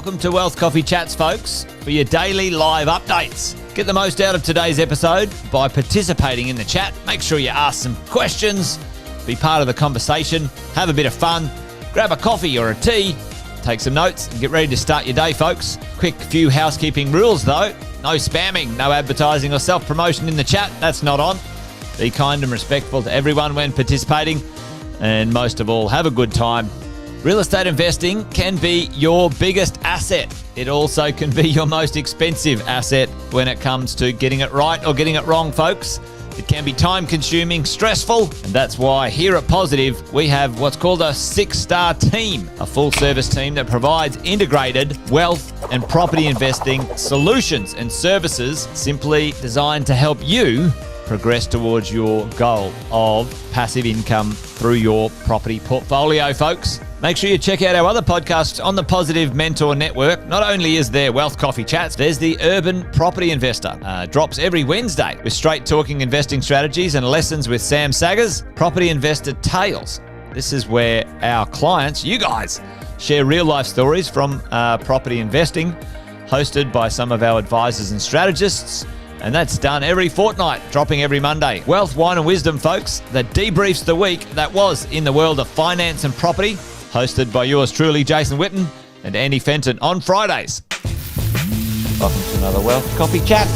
Welcome to Wealth Coffee Chats, folks, for your daily live updates. Get the most out of today's episode by participating in the chat. Make sure you ask some questions, be part of the conversation, have a bit of fun, grab a coffee or a tea, take some notes, and get ready to start your day, folks. Quick few housekeeping rules, though. No spamming, no advertising or self-promotion in the chat. That's not on. Be kind and respectful to everyone when participating. And most of all, have a good time. Real estate investing can be your biggest asset. It also can be your most expensive asset when it comes to getting it right or getting it wrong, folks. It can be time-consuming, stressful, and that's why here at Positive, we have what's called a 6-star team, a full-service team that provides integrated wealth and property investing solutions and services simply designed to help you progress towards your goal of passive income through your property portfolio, folks. Make sure you check out our other podcasts on the Positive Mentor Network. Not only is there Wealth Coffee Chats, there's the Urban Property Investor. Drops every Wednesday with straight talking investing strategies and lessons with Sam Saggers. Property Investor Tales. This is where our clients, you guys, share real life stories from property investing, hosted by some of our advisors and strategists. And that's done every fortnight, dropping every Monday. Wealth, Wine and Wisdom, folks, that debriefs the week that was in the world of finance and property, hosted by yours truly, Jason Witten and Andy Fenton on Fridays. Welcome to another Wealth Coffee Chat.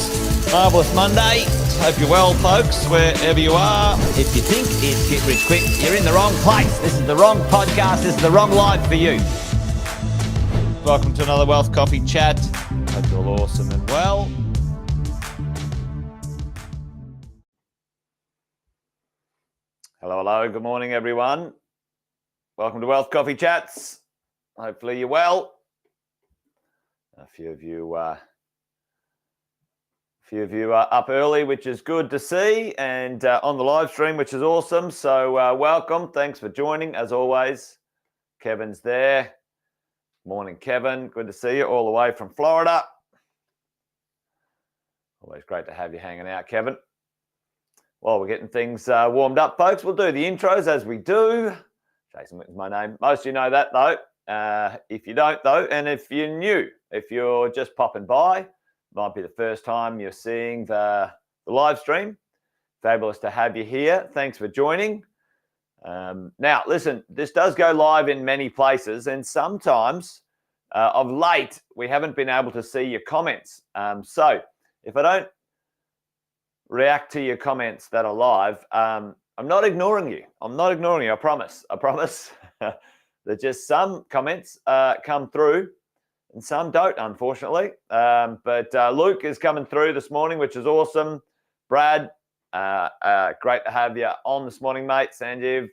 Marvellous Monday. Hope you're well, folks, wherever you are. If you think it's Get Rich Quick, you're in the wrong place. This is the wrong podcast. This is the wrong live for you. Welcome to another Wealth Coffee Chat. Hope you're all awesome and well. Hello. Good morning, everyone. Welcome to Wealth Coffee Chats. Hopefully you're well. A few of you are up early, which is good to see, and on the live stream, which is awesome. So welcome. Thanks for joining, as always. Kevin's there. Morning, Kevin. Good to see you all the way from Florida. Always great to have you hanging out, Kevin. Well, we're getting things warmed up, folks. We'll do the intros as we do. Jason Witten's my name. Most of you know that, though. If you don't, though, and if you're new, if you're just popping by, might be the first time you're seeing the live stream. Fabulous to have you here. Thanks for joining. Now, listen, this does go live in many places, and sometimes of late, we haven't been able to see your comments. So if I don't react to your comments that are live, I'm not ignoring you. I promise. There's just some comments come through and some don't, unfortunately. But Luke is coming through this morning, which is awesome. Brad, great to have you on this morning, mate. Sanjeev,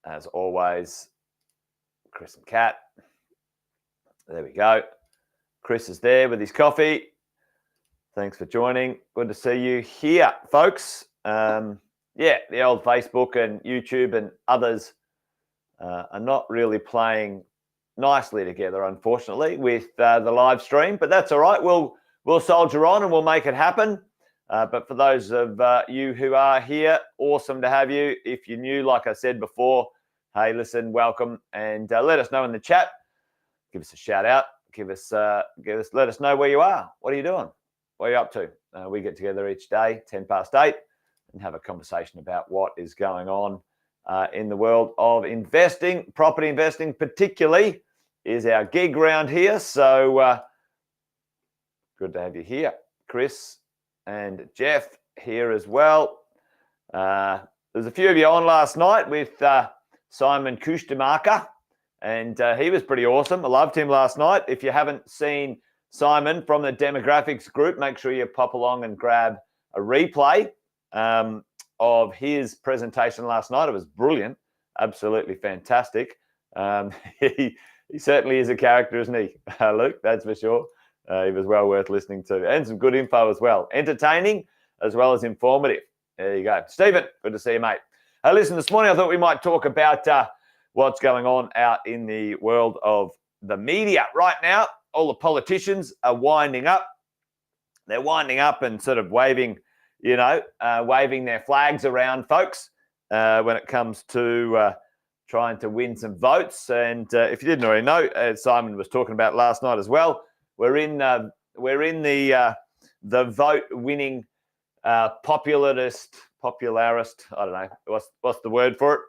as always. Chris and Kat. There we go. Chris is there with his coffee. Thanks for joining. Good to see you here, folks. The old Facebook and YouTube and others are not really playing nicely together, unfortunately, with the live stream. But that's all right. We'll soldier on and we'll make it happen. But for those of you who are here, awesome to have you. If you're new, like I said before, hey, listen, welcome, and let us know in the chat. Give us a shout out. Let us know where you are. What are you doing? What are you up to? We get together each day, 10 past 8, and have a conversation about what is going on in the world of investing. Property investing particularly is our gig round here. So good to have you here. Chris and Jeff here as well. There's a few of you on last night with Simon Kushtemacher, and he was pretty awesome. I loved him last night. If you haven't seen Simon from the demographics group, make sure you pop along and grab a replay of his presentation last night. It was brilliant, absolutely fantastic. He certainly is a character, isn't he, Luke? That's for sure. He was well worth listening to, and some good info as well. Entertaining as well as informative. There you go. Stephen, good to see you, mate. Listen, this morning I thought we might talk about what's going on out in the world of the media right now. All the politicians are winding up. They're winding up and sort of waving their flags around, folks, when it comes to trying to win some votes. And if you didn't already know, as Simon was talking about last night as well, we're in the vote-winning popularist. I don't know what's the word for it.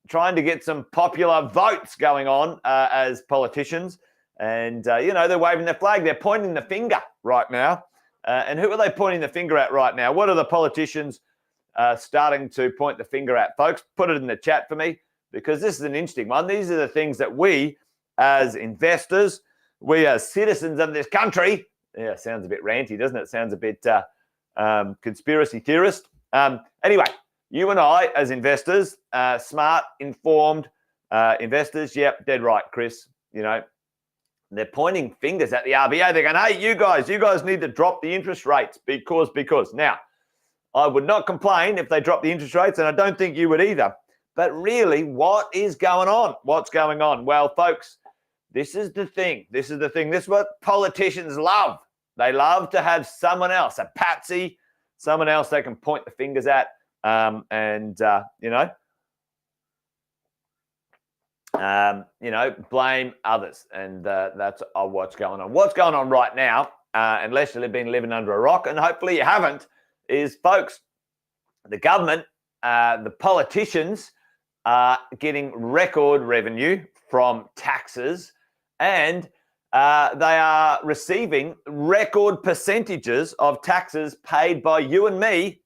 Trying to get some popular votes going on as politicians, and they're waving their flag. They're pointing the finger right now. And who are they pointing the finger at right now? What are the politicians starting to point the finger at, folks? Put it in the chat for me, because this is an interesting one. These are the things that we, as investors, we as citizens of this country, yeah, sounds a bit ranty, doesn't it? Sounds a bit conspiracy theorist. Anyway, you and I, as investors, smart, informed investors, yep, dead right, Chris. They're pointing fingers at the RBA. They're going, hey, you guys need to drop the interest rates because. Now, I would not complain if they dropped the interest rates, and I don't think you would either. But really, what is going on? What's going on? Well, folks, this is the thing. This is what politicians love. They love to have someone else, a patsy, someone else they can point the fingers at, blame others. And that's what's going on. What's going on right now, unless you've been living under a rock, and hopefully you haven't, is, folks, the government, the politicians are getting record revenue from taxes, and they are receiving record percentages of taxes paid by you and me.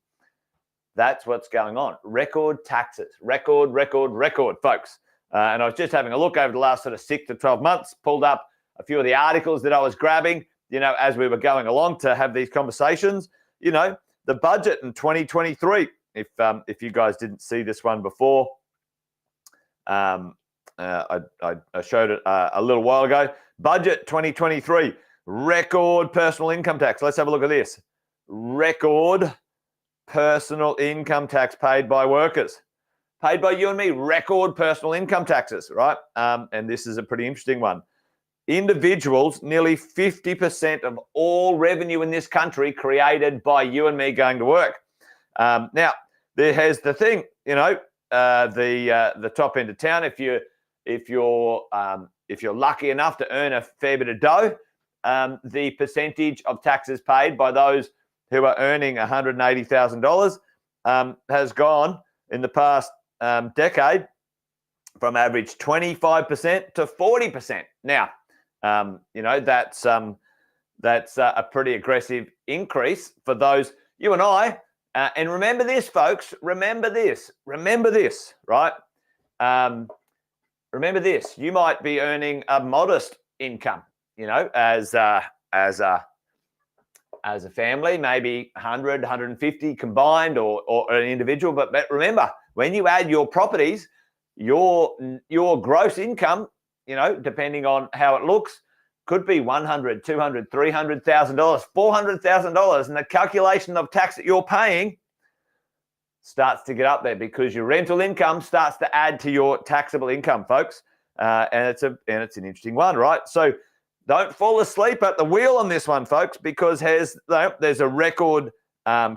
That's what's going on. Record taxes. Record, folks. And I was just having a look over the last sort of 6 to 12 months, pulled up a few of the articles that I was grabbing, as we were going along to have these conversations. The budget in 2023, if you guys didn't see this one before, I showed it a little while ago. Budget 2023, record personal income tax. Let's have a look at this. Record personal income tax paid by workers. Paid by you and me, record personal income taxes, right? And this is a pretty interesting one. Individuals, nearly 50% of all revenue in this country created by you and me going to work. Now, here's the thing, the top end of town. If you're lucky enough to earn a fair bit of dough, the percentage of taxes paid by those who are earning $180,000 has gone in the past decade from average 25% to 40%. Now, that's a pretty aggressive increase for those, you and I. And remember this, folks. Remember this, right? Remember this. You might be earning a modest income, as a family, maybe 100, 150 combined, or an individual. But remember, when you add your properties, your gross income, depending on how it looks, could be $100,000, $200,000, $300,000, $400,000, and the calculation of tax that you're paying starts to get up there, because your rental income starts to add to your taxable income, folks. And it's an interesting one, right? So don't fall asleep at the wheel on this one, folks, because there's a record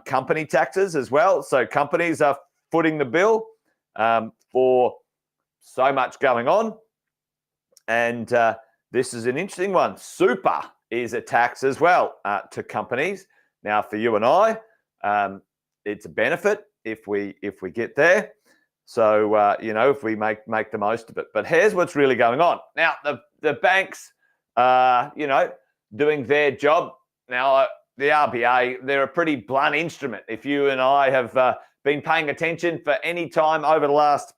company taxes as well. So companies are footing the bill for so much going on. And this is an interesting one. Super is a tax as well to companies. Now, for you and I, it's a benefit if we get there. So if we make the most of it. But here's what's really going on. Now, the banks, doing their job. Now, the RBA, they're a pretty blunt instrument. If you and I have been paying attention for any time over the last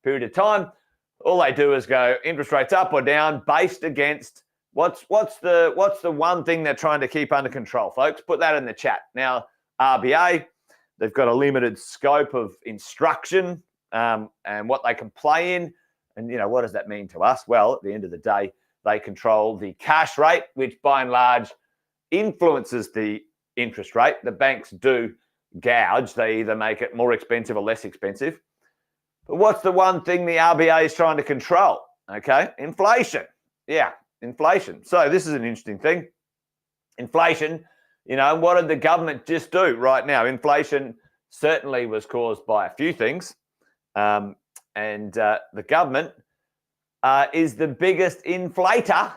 period of time, all they do is go interest rates up or down based against what's the one thing they're trying to keep under control, folks. Put that in the chat. Now, RBA, they've got a limited scope of instruction and what they can play in. And, what does that mean to us? Well, at the end of the day, they control the cash rate, which by and large influences the interest rate. The banks do gouge. They either make it more expensive or less expensive. But what's the one thing the RBA is trying to control? Okay, inflation. Yeah, inflation. So this is an interesting thing. Inflation, what did the government just do right now? Inflation certainly was caused by a few things. And the government is the biggest inflator.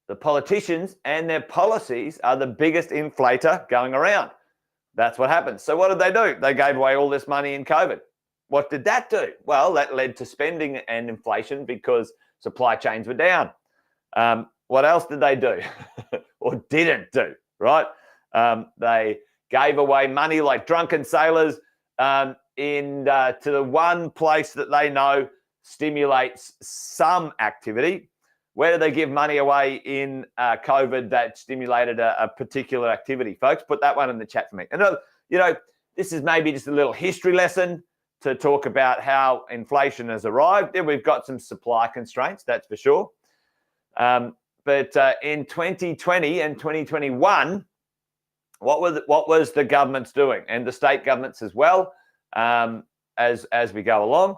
The politicians and their policies are the biggest inflator going around. That's what happens. So what did they do? They gave away all this money in COVID. What did that do? Well, that led to spending and inflation because supply chains were down. What else did they do or didn't do, right? They gave away money like drunken sailors to the one place that they know stimulates some activity. Where do they give money away in COVID that stimulated a particular activity, folks? Put that one in the chat for me. And, this is maybe just a little history lesson to talk about how inflation has arrived. Yeah, we've got some supply constraints, that's for sure. But in 2020 and 2021, what was the governments doing, and the state governments as well, as we go along?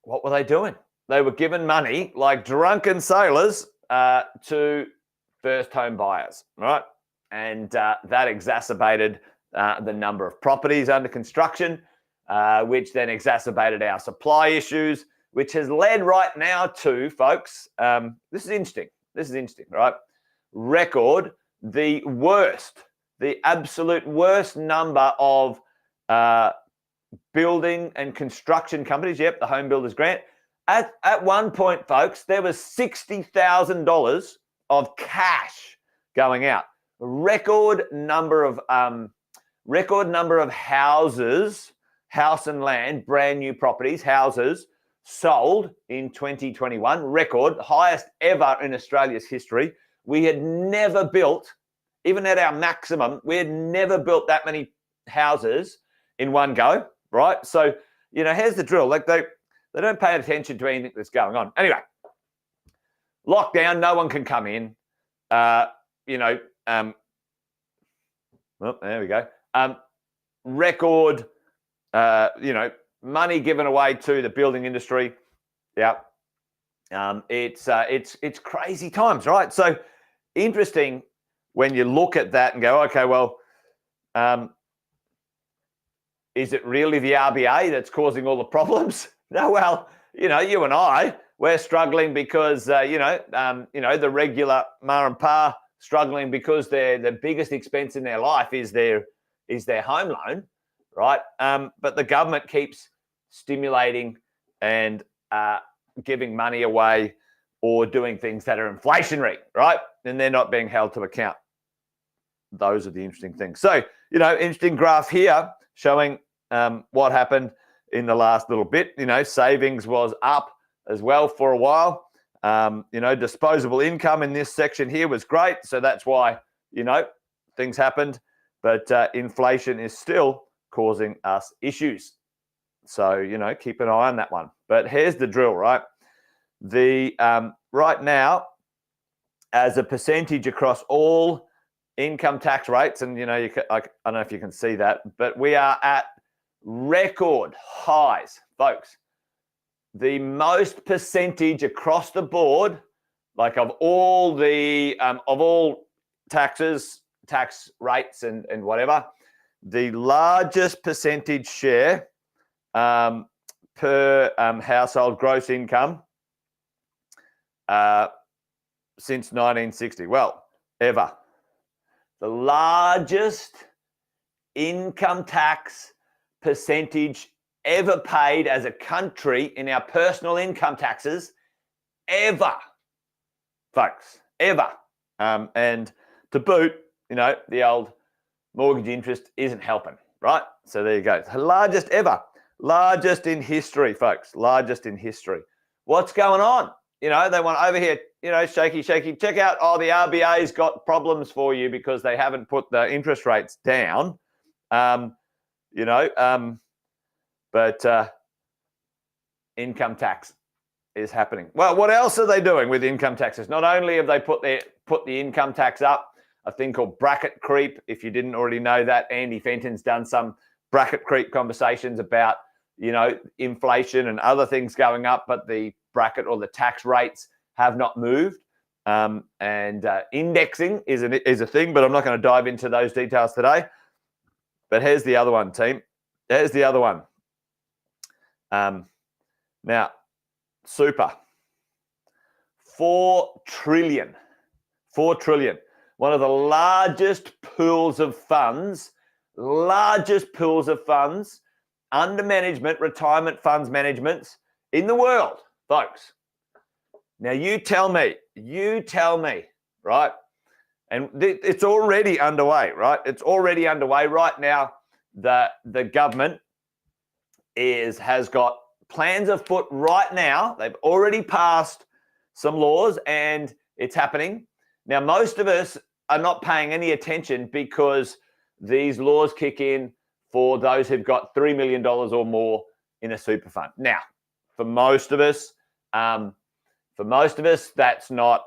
What were they doing? They were giving money like drunken sailors to first home buyers, right? And that exacerbated the number of properties under construction, which then exacerbated our supply issues, which has led right now to, folks, this is interesting, right? Record the absolute worst number of building and construction companies. Yep, the Home Builders Grant. At one point, folks, there was $60,000 of cash going out. Record number of houses, house and land, brand new properties, houses sold in 2021. Record, highest ever in Australia's history. We had never built, even at our maximum, we had never built that many houses in one go, right? So, here's the drill. Like they don't pay attention to anything that's going on. Anyway, lockdown, no one can come in. Well, there we go. Record, money given away to the building industry. Yeah. It's crazy times, right? So interesting when you look at that and go, okay, well, is it really the RBA that's causing all the problems? No, well, you and I, we're struggling because, the regular ma and pa struggling because the biggest expense in their life is their home loan, right? But the government keeps stimulating and giving money away or doing things that are inflationary, right? And they're not being held to account. Those are the interesting things. So, interesting graph here showing what happened in the last little bit. Savings was up as well for a while. Disposable income in this section here was great. So that's why, things happened. But inflation is still causing us issues. So, keep an eye on that one. But here's the drill, right? Right now, as a percentage across all income tax rates, and, I don't know if you can see that, but we are at record highs, folks. The most percentage across the board, like of all taxes, tax rates and whatever, the largest percentage share per household gross income since 1960. Well, ever. The largest income tax percentage ever paid as a country in our personal income taxes ever, folks, ever. And to boot, the old mortgage interest isn't helping, right? So there you go. The largest ever, largest in history, folks, largest in history. What's going on? They want over here, shaky. Check out, the RBA's got problems for you because they haven't put the interest rates down. But income tax is happening. Well, what else are they doing with income taxes? Not only have they put the income tax up, a thing called bracket creep. If you didn't already know that, Andy Fenton's done some bracket creep conversations about, inflation and other things going up, but the bracket or the tax rates have not moved. And indexing is a thing, but I'm not going to dive into those details today. But here's the other one, team. There's the other one. Now, super. 4 trillion. 4 trillion. One of the largest pools of funds under management, retirement funds managements in the world, folks. Now, you tell me, right? And it's already underway, right? It's already underway right now. The government has got plans afoot right now. They've already passed some laws and it's happening. Now, most of us are not paying any attention because these laws kick in for those who've got $3 million or more in a super fund. Now, for most of us, that's not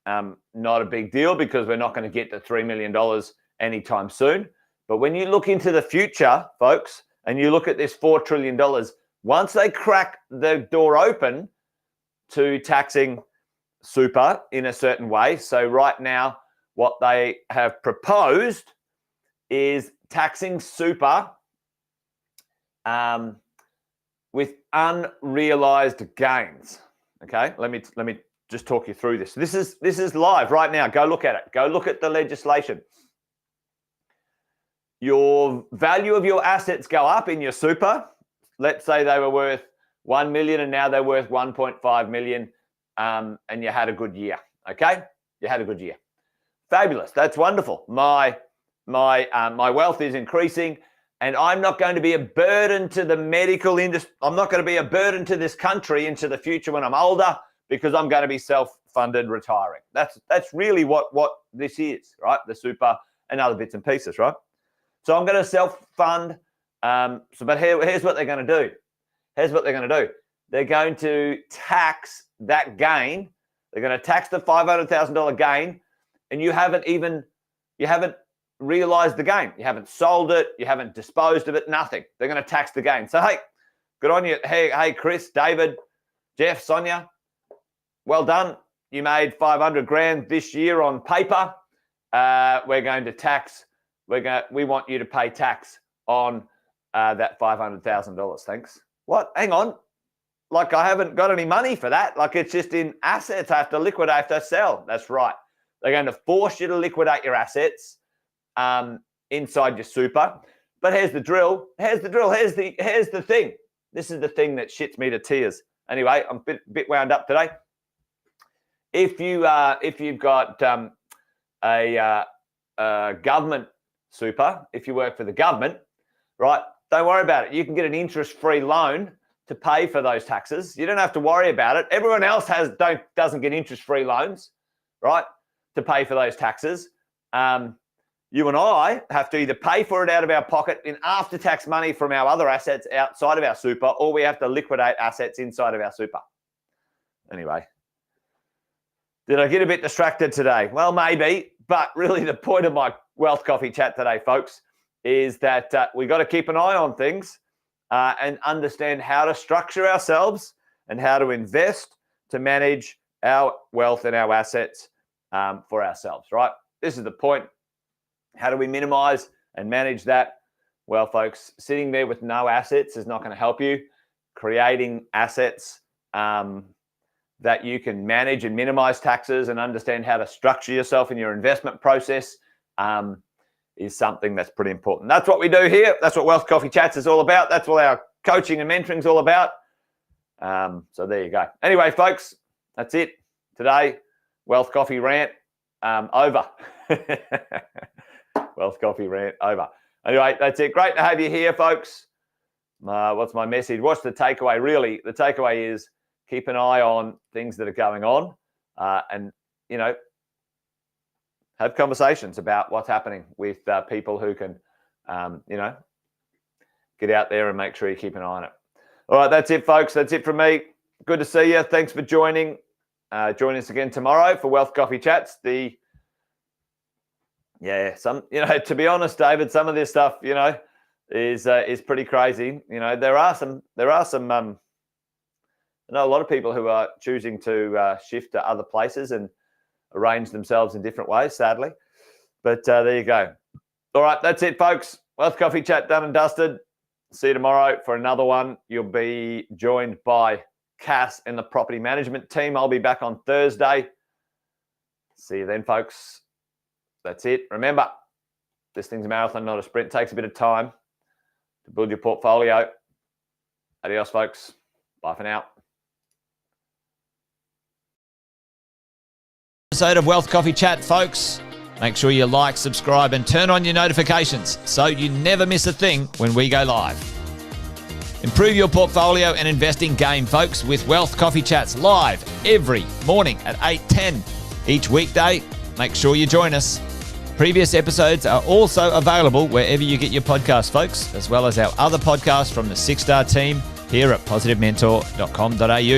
a big deal because we're not going to get to $3 million anytime soon. But when you look into the future, folks, and you look at this $4 trillion, once they crack the door open to taxing super in a certain way, so right now what they have proposed is taxing super with unrealized gains. Okay, let me just talk you through this. This is live right now. Go look at it. Go look at the legislation. Your value of your assets go up in your super. Let's say they were worth 1 million and now they're worth 1.5 million, and you had a good year. Okay, you had a good year. Fabulous. That's wonderful. My wealth is increasing, and I'm not going to be a burden to the medical industry. I'm not going to be a burden to this country into the future when I'm older because I'm going to be self-funded retiring. That's really what this is, right? The super and other bits and pieces, right? So I'm going to self-fund. But here's what they're going to do. They're going to tax that gain. They're going to tax the $500,000 gain, and you haven't realized the gain. You haven't sold it. You haven't disposed of it. Nothing. They're going to tax the gain. So hey, good on you. Hey, Chris, David, Jeff, Sonia, well done. You made 500 grand this year on paper. We're going to tax. We want you to pay tax on that $500,000. Thanks. What? Hang on. Like I haven't got any money for that. Like it's just in assets. I have to liquidate. I have to sell. That's right. They're going to force you to liquidate your assets inside your super. But here's the drill. Here's the thing. This is the thing that shits me to tears. Anyway, I'm a bit wound up today. If you've got a government super, if you work for the government, right? Don't worry about it. You can get an interest-free loan to pay for those taxes. You don't have to worry about it. Everyone else doesn't get interest-free loans, right, to pay for those taxes. You and I have to either pay for it out of our pocket in after-tax money from our other assets outside of our super, or we have to liquidate assets inside of our super. Anyway, did I get a bit distracted today? Well, maybe, but really the point of my Wealth Coffee chat today, folks, is that we got to keep an eye on things and understand how to structure ourselves and how to invest to manage our wealth and our assets for ourselves, right? This is the point. How do we minimize and manage that? Well, folks, sitting there with no assets is not going to help you. Creating assets that you can manage and minimize taxes and understand how to structure yourself in your investment process is something that's pretty important. That's what we do here. That's what Wealth Coffee Chats is all about. That's what our coaching and mentoring is all about. So there you go. Anyway, folks, that's it. Today, Wealth Coffee rant over. Wealth Coffee rant over. Anyway, that's it. Great to have you here, folks. What's my message? What's the takeaway? Really, the takeaway is keep an eye on things that are going on and, have conversations about what's happening with people who can, get out there and make sure you keep an eye on it. All right, that's it, folks. That's it from me. Good to see you. Thanks for joining. Join us again tomorrow for Wealth Coffee Chats. To be honest, David, some of this stuff, is pretty crazy. There are some. I know a lot of people who are choosing to shift to other places and arrange themselves in different ways, sadly. But there you go. All right, that's it, folks. Wealth Coffee Chat done and dusted. See you tomorrow for another one. You'll be joined by Cass and the property management team. I'll be back on Thursday. See you then, folks. That's it. Remember, this thing's a marathon, not a sprint. It takes a bit of time to build your portfolio. Adios, folks. Bye for now. Episode of Wealth Coffee Chat, folks. Make sure you like, subscribe, and turn on your notifications so you never miss a thing when we go live. Improve your portfolio and investing game, folks, with Wealth Coffee Chats live every morning at 8:10 each weekday. Make sure you join us. Previous episodes are also available wherever you get your podcasts, folks, as well as our other podcasts from the 6-Star team here at positivementor.com.au.